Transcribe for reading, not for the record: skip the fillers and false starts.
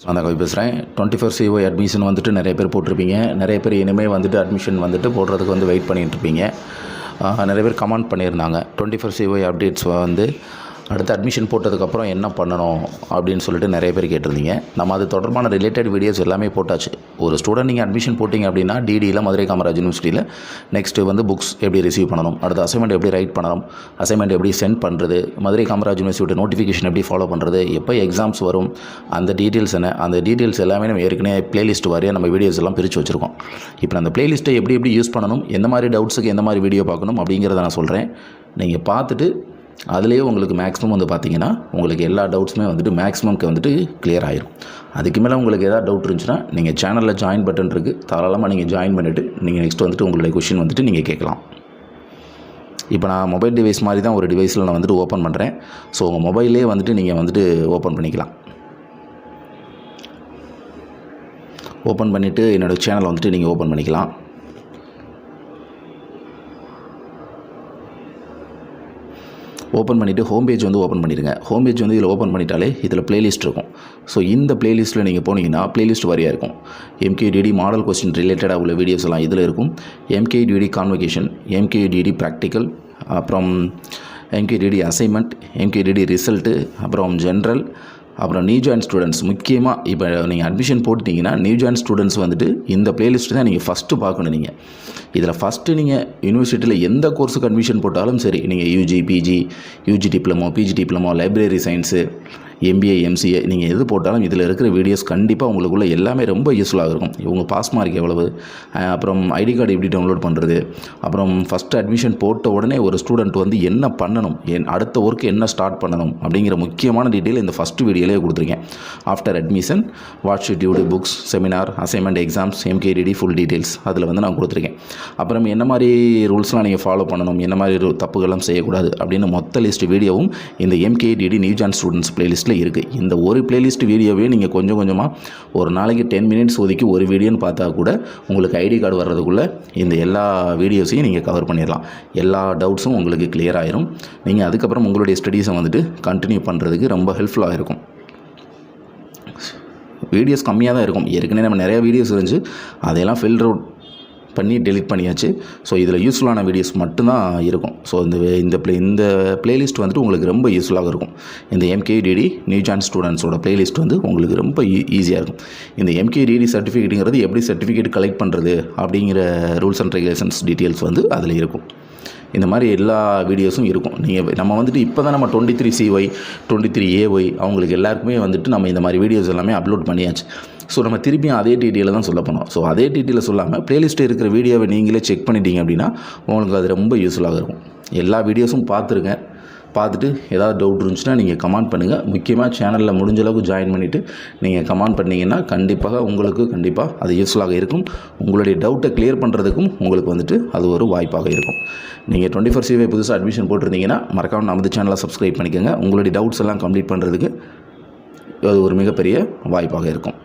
அந்த கவி பேசுகிறேன். 24 COI admission வந்துட்டு நிறைய பேர் போட்டிருப்பீங்க. நிறைய பேர் இனிமேல் வந்துட்டு அட்மிஷன் வந்துட்டு போடுறதுக்கு வந்து வெயிட் பண்ணிகிட்ருப்பீங்க. நிறைய பேர் கமெண்ட் பண்ணியிருந்தாங்க. 24 COI அப்டேட்ஸ் வந்து அடுத்து அட்மிஷன் போட்டதுக்கப்புறம் என்ன பண்ணணும் அப்படின்னு சொல்லிட்டு நிறைய பேர் கேட்டிருந்தீங்க. நம்ம அது தொடர்பான ரிலேட்டட் வீடியோஸ் எல்லாமே போட்டாச்சு. ஒரு ஸ்டூடெண்ட் நீங்கள் அட்மிஷன் போட்டிங்க அப்படின்னா டிடியில் மதுரை காமராஜ் யூனிவர்சிட்டியில் நெக்ஸ்ட்டு வந்து புக்ஸ் எப்படி ரிசீவ் பண்ணணும், அடுத்து அசைன்மெண்ட் எப்படி ரைட் பண்ணணும், அசைன்மெண்ட் எப்படி சென்ட் பண்ணுறது, மதுரை காமராஜ் யூனிவர்சிட்டி நோட்டிஃபிகேஷன் எப்படி ஃபாலோ பண்ணுறது, எப்போ எக்ஸாம்ஸ் வரும், அந்த டீட்டெயில்ஸ் என்ன, அந்த டீட்டெயில்ஸ் எல்லாமே நம்ம ஏற்கனவே பிளேலிஸ்ட் வாரியாக நம்ம வீடியோஸ் எல்லாம் பிரித்து வச்சுருக்கோம். இப்போ அந்த பிளேலிஸ்ட்டை எப்படி யூஸ் பண்ணணும், எந்த மாதிரி டவுட்ஸுக்கு எந்த மாதிரி வீடியோ பார்க்கணும் அப்படிங்கிறத நான் சொல்கிறேன். நீங்கள் பார்த்துட்டு அதுலேயே உங்களுக்கு மேக்ஸிமம் வந்து பார்த்திங்கன்னா உங்களுக்கு எல்லா டவுட்ஸுமே வந்துட்டு மேக்ஸிமம்க்கு வந்துட்டு கிளியர் ஆகிரும். அதுக்கு மேலே உங்களுக்கு எதாவது டவுட் இருந்துச்சுன்னா நீங்கள் சேனலில் ஜாயின் பட்டன் இருக்குது, தாராளமாக நீங்கள் ஜாயின் பண்ணிவிட்டு நீங்கள் நெக்ஸ்ட் வந்துட்டு உங்களுடைய கொஷின் வந்துட்டு நீங்கள் கேட்கலாம். இப்போ நான் மொபைல் டிவைஸ் மாதிரி தான் ஒரு டிவைஸில் நான் வந்துட்டு ஓப்பன் பண்ணுறேன். ஸோ உங்கள் மொபைல்லே வந்துட்டு நீங்கள் வந்துட்டு ஓப்பன் பண்ணிக்கலாம். ஓப்பன் பண்ணிவிட்டு என்னோடய சேனலை வந்துட்டு நீங்கள் ஓப்பன் பண்ணிக்கலாம். ஓப்பன் பண்ணிவிட்டு ஹோம் பேஜ் வந்து ஓப்பன் பண்ணிடுங்க. ஹோம் பேஜ் வந்து இதில் ஓப்பன் பண்ணிட்டாலே இதில் பிளேலிஸ்ட் இருக்கும். ஸோ இந்த பிளேலிஸ்ட்டில் நீங்கள் போனீங்கன்னா பிளேலிஸ்ட் வாரியாக இருக்கும். MKDD மாடல் கொஸ்டின் ரிலேட்டடாக உள்ள வீடியோஸ் எல்லாம் இதில் இருக்கும். MKDD கான்வகேஷன், MKDD ப்ராக்டிக்கல், அப்புறம் MKDD அசைன்மெண்ட், MKDD ரிசல்ட்டு, அப்புறம் ஜென்ரல், அப்புறம் நியூ ஜாயின் ஸ்டூடெண்ட்ஸ். முக்கியமாக இப்போ நீங்கள் அட்மிஷன் போட்டிங்கன்னா நியூ ஜாயின் ஸ்டூடெண்ட்ஸ் வந்துட்டு இந்த பிளேலிஸ்ட்டு தான் நீங்கள் ஃபஸ்ட்டு பார்க்கணும். நீங்கள் இதில் ஃபஸ்ட்டு நீங்கள் யூனிவர்சிட்டியில் எந்த கோர்ஸுக்கு அட்மிஷன் போட்டாலும் சரி, நீங்கள் UG, PG, UG diploma, PG diploma, library science, MBA, MCA நீங்கள் எது போட்டாலும் இதில் இருக்கிற வீடியோஸ் கண்டிப்பாக உங்களுக்குள்ள எல்லாமே ரொம்ப யூஸ்ஃபுல்லாக இருக்கும். இவங்க பாஸ் மார்க் எவ்வளவு, அப்புறம் ஐடி கார்டு எப்படி டவுன்லோட் பண்ணுறது, அப்புறம் ஃபஸ்ட்டு அட்மிஷன் போட்ட உடனே ஒரு ஸ்டூடெண்ட் வந்து என்ன பண்ணணும், அடுத்த ஒர்க்கு என்ன ஸ்டார்ட் பண்ணணும் அப்படிங்கிற முக்கியமான டீட்டெயில் இந்த ஃபஸ்ட்டு வீடியோலேயே கொடுத்துருக்கேன். After admission what should you to, books, seminar, assignment, exams, MKDD full details அதில் வந்து நான் கொடுத்துருக்கேன். அப்புறம் என்ன மாதிரி ரூல்ஸ்லாம் நீங்கள் ஃபாலோ பண்ணணும், என்ன மாதிரி தப்புகள்லாம் செய்யக்கூடாது அப்படின்னு மொத்த லிஸ்ட் வீடியோவும் இந்த MKDD நியூ ஜாயின் ஸ்டூடெண்ட்ஸ் பிளேலிஸ்ட்டில் இருக்குது. இந்த ஒரு பிளேலிஸ்ட் வீடியோவே நீங்கள் கொஞ்சம் கொஞ்சமாக ஒரு நாளைக்கு 10 மினிட்ஸ் ஒதுக்கி ஒரு வீடியோன்னு பார்த்தா கூட உங்களுக்கு ஐடி கார்டு வர்றதுக்குள்ளே இந்த எல்லா வீடியோஸையும் நீங்கள் கவர் பண்ணிடலாம். எல்லா டவுட்ஸும் உங்களுக்கு கிளியர் ஆயிரும். நீங்கள் அதுக்கப்புறம் உங்களுடைய ஸ்டடீஸை வந்துட்டு கண்டினியூ பண்ணுறதுக்கு ரொம்ப ஹெல்ப்ஃபுல்லாக இருக்கும். வீடியோஸ் கம்மியாக தான் இருக்கும். ஏற்கனவே நம்ம நிறையா வீடியோஸ் இருந்துச்சு, அதையெல்லாம் ஃபில்டர் அவுட் பண்ணி டெலிட் பண்ணியாச்சு. ஸோ இதில் யூஸ்ஃபுல்லான வீடியோஸ் மட்டும்தான் இருக்கும். ஸோ இந்த பிளேலிஸ்ட் வந்துட்டு உங்களுக்கு ரொம்ப யூஸ்ஃபுல்லாக இருக்கும். இந்த MKDD நியூ ஜாயின் ஸ்டூடெண்ட்ஸோட பிளேலிஸ்ட் வந்து உங்களுக்கு ரொம்ப ஈஸியாக இருக்கும். இந்த MKDD சர்டிஃபிகேட்டுங்கிறது எப்படி சர்டிஃபிகேட் கலெக்ட் பண்ணுறது அப்படிங்கிற ரூல்ஸ் அண்ட் ரெகுலேஷன்ஸ் டீட்டெயில்ஸ் வந்து அதில் இருக்கும். இந்த மாதிரி எல்லா வீடியோஸும் இருக்கும். நம்ம வந்துட்டு இப்போ தான் நம்ம 23 CY 23 AY அவங்களுக்கு எல்லாருக்குமே வந்துட்டு நம்ம இந்த மாதிரி வீடியோஸ் எல்லாமே அப்லோட் பண்ணியாச்சு. ஸோ நம்ம திருப்பியும் அதே டீட்டெயிலில் தான் சொல்ல போனோம். ஸோ அதே டீட்டெயிலில் சொல்லாமல் பிளேலிஸ்ட்டில் இருக்கிற வீடியோவை நீங்களே செக் பண்ணிட்டீங்க அப்படின்னா உங்களுக்கு அது ரொம்ப யூஸ்ஃபுல்லாக இருக்கும். எல்லா வீடியோஸும் பார்த்துருங்க. பார்த்துட்டு ஏதாவது டவுட் இருந்துச்சுன்னா நீங்கள் கமெண்ட் பண்ணுங்கள். முக்கியமாக சேனலில் முடிஞ்ச அளவுக்கு ஜாயின் பண்ணிவிட்டு நீங்கள் கமெண்ட் பண்ணிங்கன்னா கண்டிப்பாக அது யூஸ்ஃபுல்லாக இருக்கும். உங்களுடைய டவுட்டை கிளியர் பண்ணுறதுக்கும் உங்களுக்கு வந்துட்டு அது ஒரு வாய்ப்பாக இருக்கும். நீங்கள் 24 COI புதுசாக அட்மிஷன் போட்டிருந்தீங்கன்னா மறக்காமல் நமது சேனலை சப்ஸ்கிரைப் பண்ணிக்கோங்க. உங்களுடைய டவுட்ஸ் எல்லாம் கம்ப்ளீட் பண்ணுறதுக்கு அது ஒரு மிகப்பெரிய வாய்ப்பாக இருக்கும்.